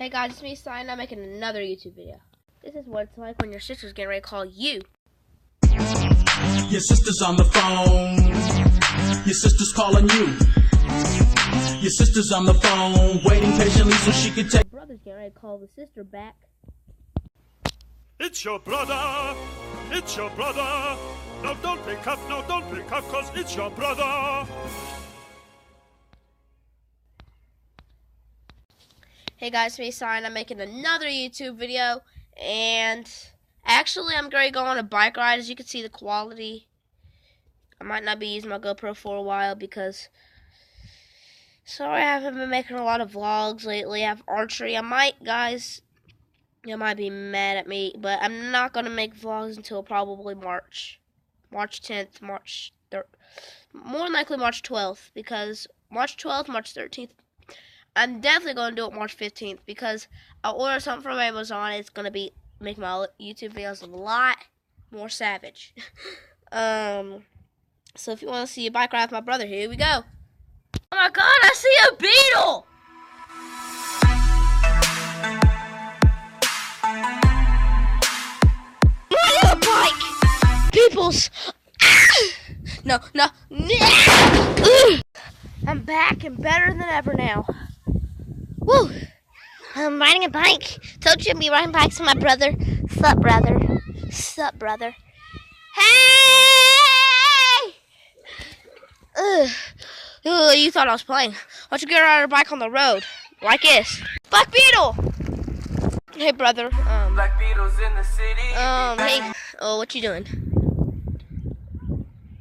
Hey guys, it's me, Sign. I'm making another YouTube video. This is what it's like when your sister's getting ready to call you. Your sister's on the phone. Your sister's calling you. Your sister's on the phone, waiting patiently so she can take. Your brother's getting ready to call the sister back. It's your brother. It's your brother. No, don't pick up. No, don't pick up, 'cause it's your brother. Hey guys, it's me, Sign. I'm making another YouTube video, and actually I'm going to go on a bike ride. As you can see, the quality, I might not be using my GoPro for a while because, sorry, I haven't been making a lot of vlogs lately. I have archery. I might, guys, you might be mad at me, but I'm not going to make vlogs until probably March 10th, March 3rd, more than likely March 12th, because March 12th, March 13th, I'm definitely going to do it March 15th, because I'll order something from Amazon. It's going to make my YouTube videos a lot more savage. So if you want to see a bike ride with my brother, here we go. Oh my god, I see a beetle! Riding a bike! Peoples! No. I'm back and better than ever now. Woo! I'm riding a bike. Told you I'd be riding bikes with my brother. Sup, brother? Sup, brother? Hey! Ugh. Ooh, you thought I was playing. Why don't you get on a bike on the road? Like this. Black Beetle! Hey, brother. Black Beetles in the city. Hey. Oh, what you doing?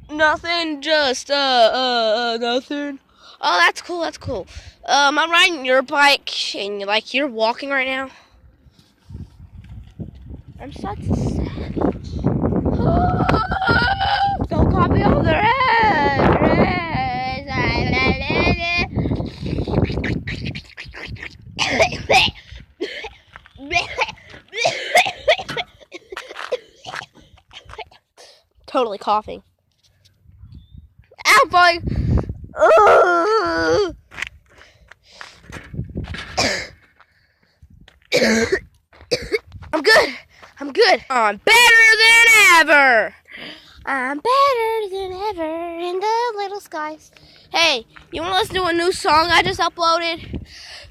Nothing, just, nothing. Oh, that's cool. I'm riding your bike, and you're walking right now. I'm such a savage. Don't call me over there. Totally coughing. Ow, boy. I'm good. I'm better than ever. I'm better than ever in the little skies. Hey, you want to listen to a new song I just uploaded?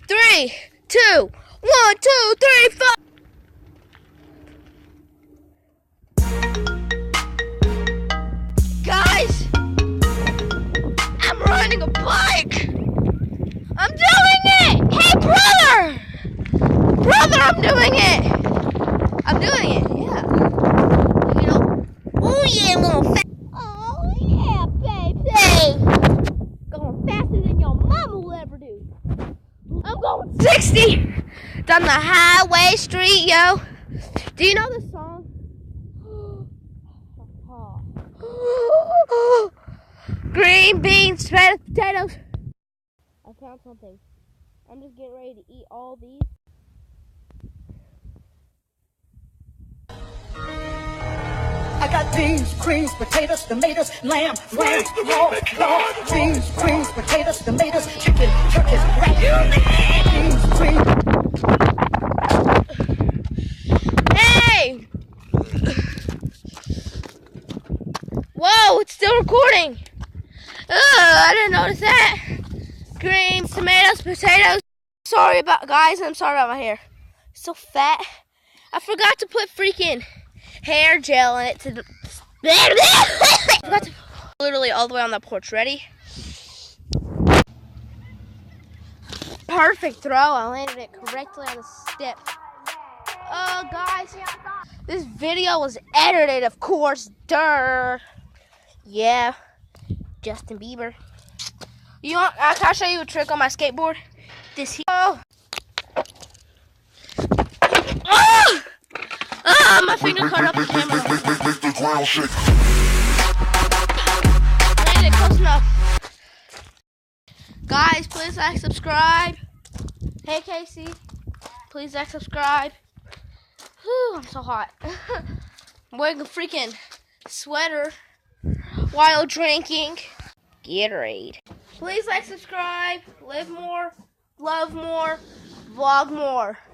3, 2, 1, 2, 3, 4. Guys, I'm riding a bike. I'm doing it. Hey, brother. I'm doing it. Yeah. You know. Oh yeah, little fat. Oh yeah, baby. Going faster than your mama will ever do. I'm going 60 down the highway street, yo. Do you know this song? Green beans, sweated potatoes. I found something. I'm just getting ready to eat all these. I got beans, greens, potatoes, tomatoes, lamb, ram, raw, beans, greens, potatoes, tomatoes, chicken, turkey, rat, beans, greens. Hey! Whoa, it's still recording. I didn't notice that. Greens, tomatoes, potatoes. I'm sorry about my hair. It's so fat. I forgot to put freaking hair gel in it literally all the way on the porch. Ready? Perfect throw. I landed it correctly on the step. Guys, this video was edited, of course. Duh. Yeah, Justin Bieber. You want? Can I show you a trick on my skateboard? This here. My finger cut up the camera. Landed close enough. Guys, please like, subscribe. Hey, Casey. Please like, subscribe. Whew, I'm so hot. I'm wearing a freaking sweater while drinking Gatorade. Please like, subscribe. Live more. Love more. vlog more.